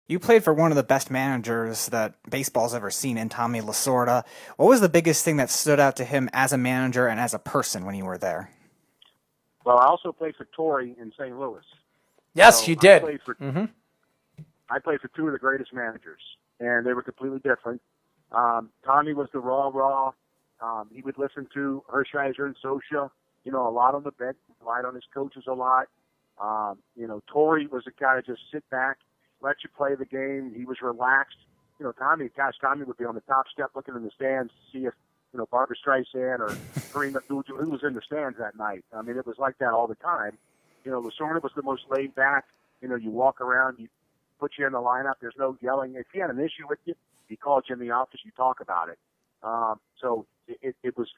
You played for one of the best managers that baseball's ever seen in Tommy LaSorda. What was the biggest thing that stood out to him as a manager and as a person when you were there? Well, I also played for Torre in St. Louis. Yes, So you did. I played for two of the greatest managers, and they were completely different. Tommy was the raw. He would listen to Hershiser and Sosha, a lot on the bench, relied on his coaches a lot. Torre was the guy to just sit back, let you play the game. He was relaxed. Tommy would be on the top step looking in the stands to see if, Barbra Streisand or Kareem Abdul-Jabbar, who was in the stands that night. I mean, it was like that all the time. LaSorda was the most laid back. You walk around, you put you in the lineup. There's no yelling. If he had an issue with you, he called you in the office. You talk about it. So it was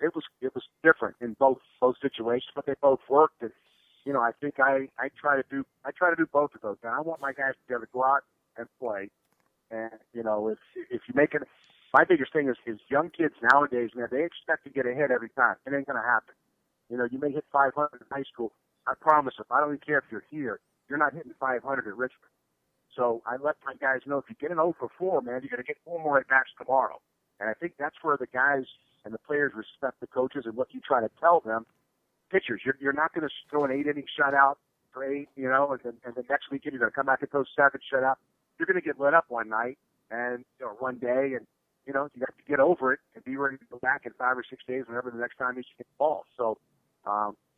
different in both situations, but they both worked. And I think I try to do both of those. And I want my guys to be able to go out and play. And if you make it, my biggest thing is young kids nowadays, man, they expect to get a hit every time. It ain't gonna happen. You may hit 500 in high school. I promise you, I don't even care if you're here, you're not hitting 500 at Richmond. So I let my guys know if you get an 0 for 4, man, you're gonna get 4 more at bats tomorrow. And I think that's where the guys and the players respect the coaches and what you try to tell them. Pitchers, you're not going to throw an 8-inning shutout for 8, and then next weekend you're going to come back and throw 7 shutout. You're going to get lit up one night or one day, and you have to get over it and be ready to go back in 5 or 6 days whenever the next time you get the ball. So,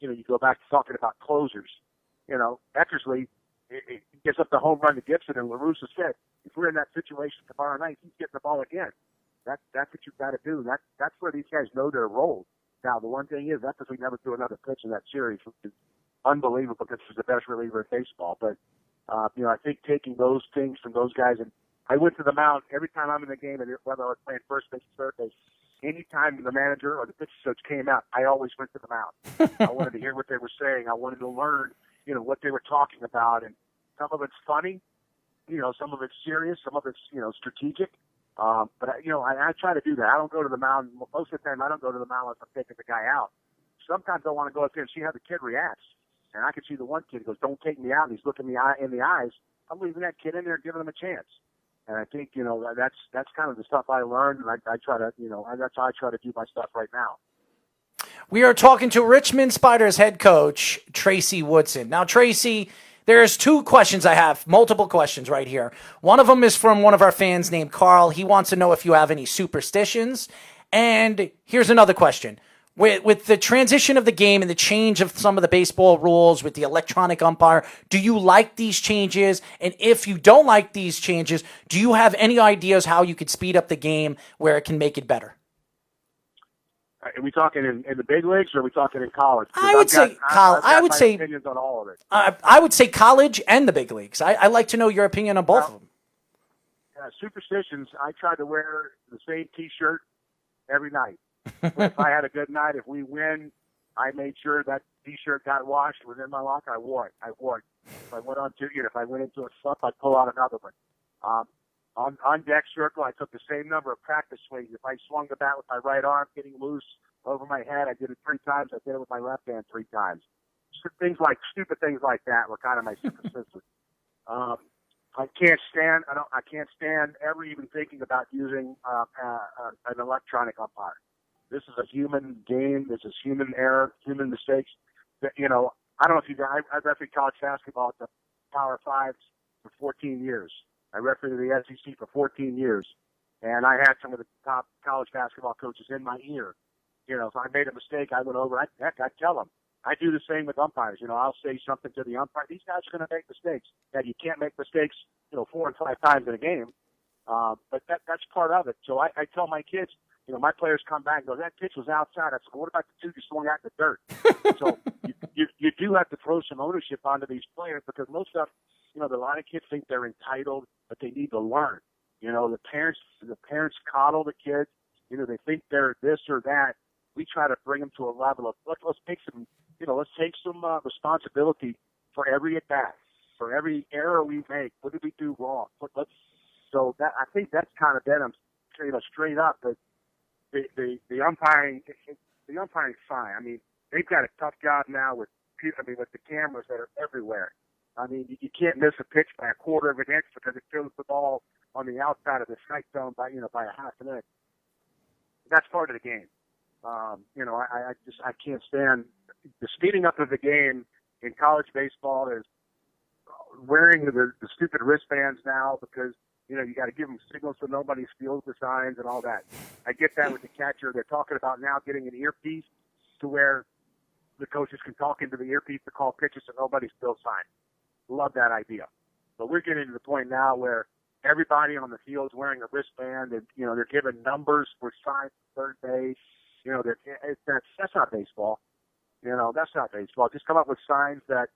you go back to talking about closers. Eckersley, it gets up the home run to Gibson, and LaRussa said, if we're in that situation tomorrow night, he's getting the ball again. That's what you've got to do. That's where these guys know their role. Now, the one thing is, that's because we never threw another pitch in that series, which is unbelievable because he's the best reliever in baseball. But, I think taking those things from those guys, and I went to the mound every time I'm in the game, and whether I was playing first base or third base, any time the manager or the pitch coach came out, I always went to the mound. I wanted to hear what they were saying. I wanted to learn, what they were talking about. And some of it's funny, some of it's serious, some of it's, strategic. But I try to do that. I don't go to the mound. Most of the time, I don't go to the mound unless I'm taking the guy out. Sometimes I want to go up there and see how the kid reacts. And I can see the one kid goes, "Don't take me out." And he's looking me in the eyes. I'm leaving that kid in there, giving him a chance. And I think that's kind of the stuff I learned. And I try to that's how I try to do my stuff right now. We are talking to Richmond Spiders head coach Tracy Woodson. Now, Tracy, there's 2 questions I have, multiple questions right here. One of them is from one of our fans named Carl. He wants to know if you have any superstitions. And here's another question. With the transition of the game and the change of some of the baseball rules with the electronic umpire, do you like these changes? And if you don't like these changes, do you have any ideas how you could speed up the game where it can make it better? Are we talking in the big leagues, or are we talking in college? I would say college. I would say opinions on all of it. I would say college and the big leagues. I like to know your opinion on both of them. Superstitions. I tried to wear the same T-shirt every night. If I had a good night, if we win, I made sure that T-shirt got washed within my locker. I wore it. If I went if I went into a slump, I'd pull out another one. On deck circle, I took the same number of practice swings. If I swung the bat with my right arm getting loose over my head, I did it 3 times. I did it with my left hand 3 times. Stupid things like that were kind of my superstitions. I can't stand ever even thinking about using an electronic umpire. This is a human game. This is human error, human mistakes. I don't know if you guys, I refereed college basketball at the Power Fives for 14 years. I refereed the SEC for 14 years. And I had some of the top college basketball coaches in my ear. If I made a mistake, I went over. I'd tell them. I do the same with umpires. I'll say something to the umpire. These guys are going to make mistakes. Now, you can't make mistakes, 4 and 5 times in a game. But that's part of it. So I tell my kids, my players come back and go, "That pitch was outside." I said, "What about the 2 you swung out in the dirt?" So you do have to throw some ownership onto these players, because most of, a lot of kids think they're entitled, but they need to learn. The parents coddle the kids. They think they're this or that. We try to bring them to a level of let's take some responsibility for every at bat, for every error we make. What did we do wrong? So that, I think that's kind of been straight up. But the umpiring's fine. I mean, they've got a tough job now with the cameras that are everywhere. I mean, you can't miss a pitch by a quarter of an inch because it fills the ball on the outside of the strike zone by a half an inch. That's part of the game. I can't stand the speeding up of the game in college baseball. Is wearing the stupid wristbands now because you got to give them signals so nobody steals the signs and all that. I get that with the catcher. They're talking about now getting an earpiece to where the coaches can talk into the earpiece to call pitches so nobody steals signs. Love that idea. But we're getting to the point now where everybody on the field is wearing a wristband and, they're giving numbers for signs for third base. That's not baseball. That's not baseball. Just come up with signs that,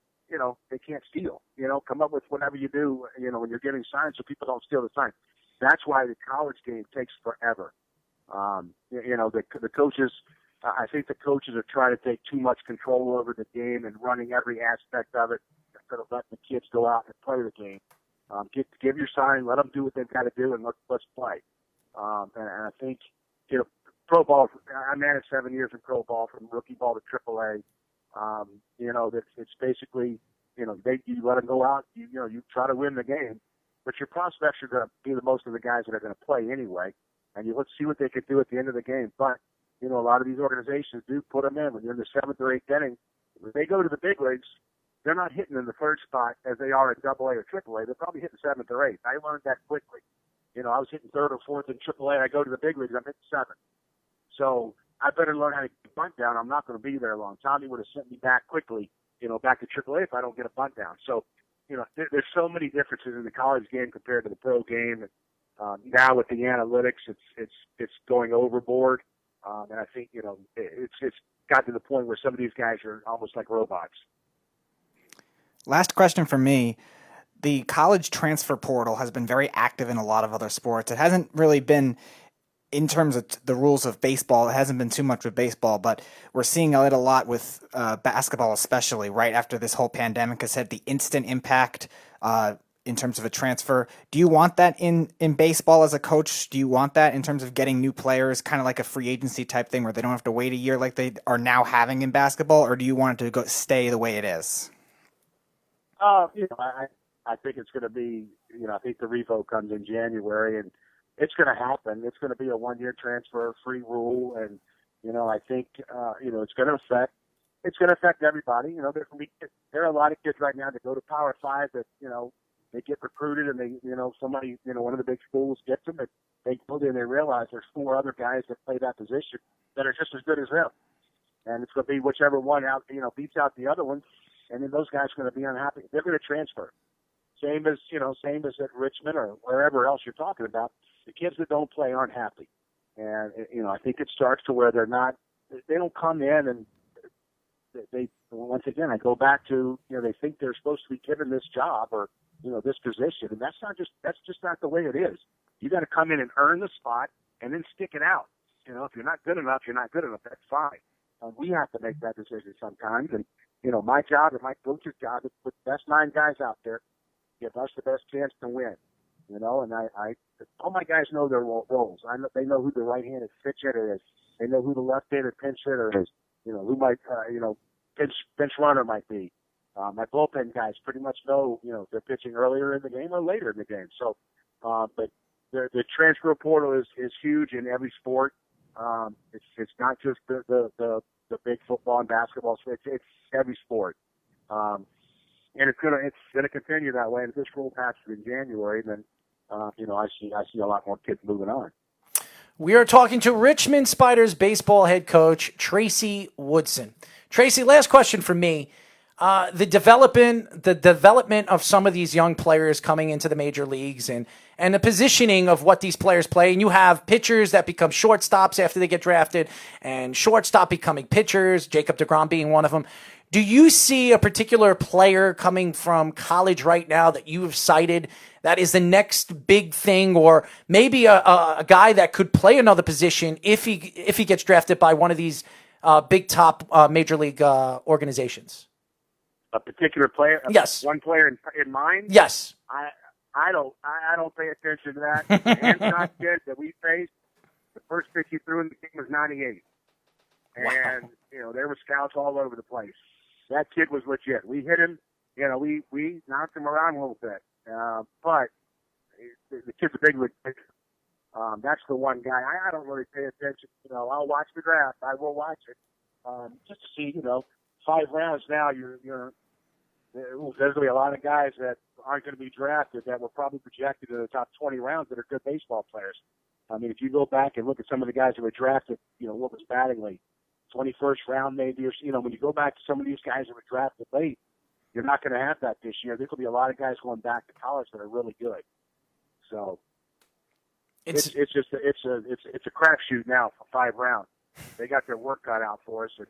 they can't steal. Come up with whatever you do, when you're giving signs so people don't steal the signs. That's why the college game takes forever. The coaches, I think the coaches are trying to take too much control over the game and running every aspect of it instead of letting the kids go out and play the game. Give your sign, let them do what they've got to do, and let's play. And I think, pro ball, I managed 7 years in pro ball from rookie ball to AAA. It's basically, you let them go out, you try to win the game, but your prospects are going to be the most of the guys that are going to play anyway, and let's see what they can do at the end of the game. But, a lot of these organizations do put them in when you're in the seventh or eighth inning. When they go to the big leagues, they're not hitting in the third spot as they are at AA or AAA. They're probably hitting seventh or eighth. I learned that quickly. I was hitting third or fourth in AAA. I go to the big leagues, I'm hitting seventh. So I better learn how to get a bunt down. I'm not going to be there long. Tommy would have sent me back quickly, back to AAA if I don't get a bunt down. So, there's so many differences in the college game compared to the pro game. Now with the analytics, it's going overboard. And I think, it's got to the point where some of these guys are almost like robots. Last question for me. The college transfer portal has been very active in a lot of other sports. It hasn't really been, in terms of the rules of baseball, it hasn't been too much with baseball, but we're seeing it a lot with basketball, especially right after this whole pandemic has had the instant impact in terms of a transfer. Do you want that in baseball as a coach? Do you want that in terms of getting new players, kind of like a free agency type thing where they don't have to wait a year like they are now having in basketball, or do you want it to stay the way it is? I think it's going to be, I think the revote comes in January, and it's going to happen. It's going to be a one-year transfer, free rule, and I think it's going to affect everybody. There are a lot of kids right now that go to Power 5 that they get recruited and they somebody one of the big schools gets them, and they go there and they realize there's 4 other guys that play that position that are just as good as them, and it's going to be whichever one out beats out the other one. And then those guys are going to be unhappy. They're going to transfer. Same as at Richmond or wherever else you're talking about. The kids that don't play aren't happy. And, I think it starts to where they don't come in and they once again, I go back to, they think they're supposed to be given this job or, this position. And that's just not the way it is. You got to come in and earn the spot and then stick it out. If you're not good enough, you're not good enough. That's fine. We have to make that decision sometimes. And, my job and my coach's job is to put the best 9 guys out there, give us the best chance to win. And I all my guys know their roles. They know who the right-handed pitch hitter is. They know who the left-handed pinch hitter is. Who might, pinch runner might be. My bullpen guys pretty much know, if they're pitching earlier in the game or later in the game. So, but the transfer portal is huge in every sport. It's not just the big football and basketball. So it's every sport. And it's gonna continue that way. And if this rule passes in January, then I see a lot more kids moving on. We are talking to Richmond Spiders baseball head coach Tracy Woodson. Tracy, last question for me. The development of some of these young players coming into the major leagues and the positioning of what these players play. And you have pitchers that become shortstops after they get drafted and shortstop becoming pitchers, Jacob deGrom being one of them. Do you see a particular player coming from college right now that you have cited that is the next big thing, or maybe a guy that could play another position if he gets drafted by one of these big top major league organizations? A particular player? Yes. One player in mind? Yes. I don't pay attention to that. The Hancock kid that we faced, the first pitch he threw in the game was 98. And, Wow. there were scouts all over the place. That kid was legit. We hit him we knocked him around a little bit. But the kid's a big league pitcher. That's the one guy. I don't really pay attention. I'll watch the draft. I will watch it just to see. 5 rounds now. There's going to be a lot of guys that aren't going to be drafted that were probably projected in the top 20 rounds that are good baseball players. I mean, if you go back and look at some of the guys that were drafted, what was batting late, 21st round maybe, or when you go back to some of these guys that were drafted late, you're not going to have that this year. There's going to be a lot of guys going back to college that are really good. So it's a crapshoot now for 5 rounds. They got their work cut out for us and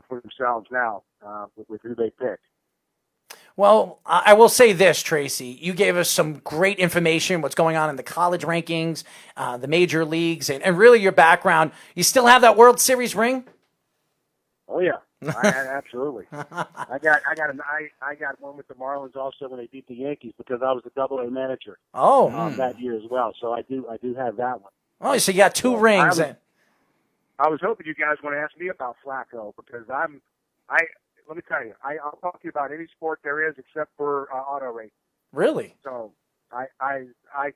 for themselves now with who they pick. Well, I will say this, Tracy. You gave us some great information, what's going on in the college rankings, the major leagues, and really your background. You still have that World Series ring? Oh, yeah. Absolutely. I got one with the Marlins also when they beat the Yankees because I was a Double-A manager that year as well. So I do have that one. Oh, so you got 2 rings. I was hoping you guys want to ask me about Flacco because let me tell you, I'll talk to you about any sport there is except for auto racing. Really? So I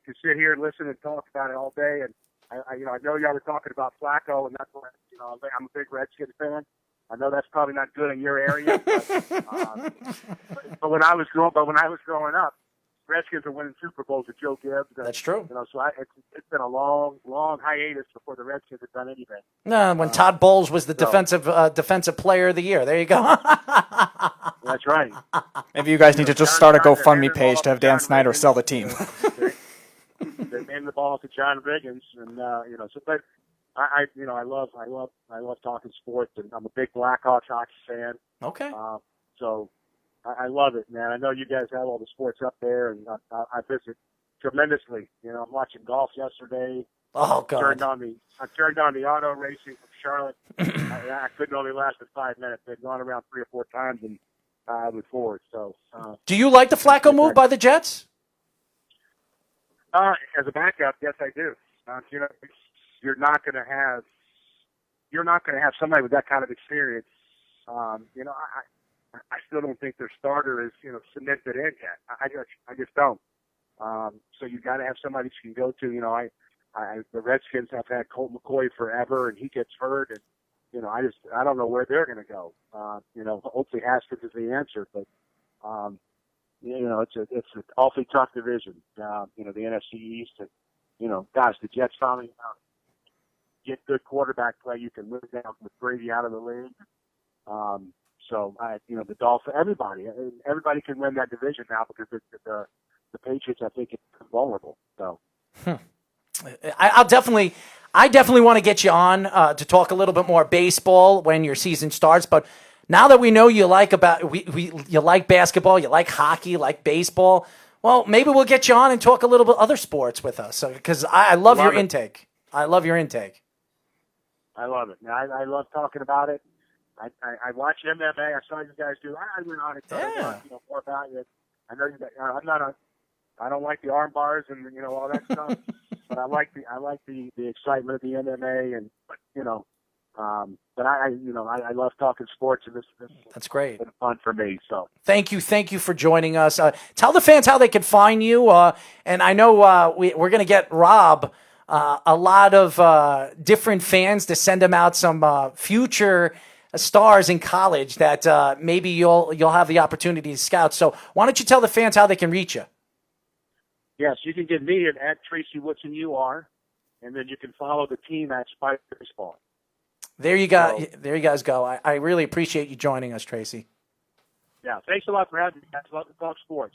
could sit here and listen and talk about it all day. And I know y'all were talking about Flacco, and that's why I'm a big Redskins fan. I know that's probably not good in your area, but when I was growing up, Redskins were winning Super Bowls with Joe Gibbs. That's true. So it's been a long hiatus before the Redskins have done anything. No, when Todd Bowles was the defensive player of the year. There you go. That's right. Maybe you guys need to just start a GoFundMe page to have Dan Snyder sell the team. They named the ball to John Riggins, and but I love talking sports, and I'm a big Blackhawks hockey fan. Okay. So I love it, man. I know you guys have all the sports up there, and I visit tremendously. I'm watching golf yesterday. Oh God! I turned on the auto racing from Charlotte. I couldn't only last 5 minutes. They'd gone around 3 or 4 times, and I was forward. So, do you like the Flacco move by the Jets? As a backup, yes, I do. You're not going to have somebody with that kind of experience. I still don't think their starter is, cemented in yet. I just don't. So you got to have somebody that you can go to. The Redskins have had Colt McCoy forever, and he gets hurt, and I don't know where they're going to go. Hopefully Haskins is the answer, but it's an awfully tough division. The NFC East, and the Jets finally get good quarterback play. You can move down with Brady out of the league. So the Dolphins, everybody can win that division now because the Patriots, I think, are vulnerable. So, I definitely want to get you on to talk a little bit more baseball when your season starts. But now that we know you like you like basketball, you like hockey, you like baseball. Well, maybe we'll get you on and talk a little bit other sports with us because I love your intake. I love your intake. I love it. I love talking about it. I watch MMA. I saw you guys do. I went on and talked more about it. I know you guys. I don't like the arm bars and all that stuff, but I like the excitement of the MMA but I love talking sports, and this that's great. It's been fun for me. So thank you for joining us. Tell the fans how they can find you. And I know we're going to get Rob a lot of different fans to send him out some future stars in college that maybe you'll have the opportunity to scout. So why don't you tell the fans how they can reach you? Yes, you can get me at Tracy Woodson UR, and then you can follow the team at Spider Baseball. There you go. So, there you guys go. I really appreciate you joining us, Tracy. Yeah, thanks a lot for having me. I love to talk sports.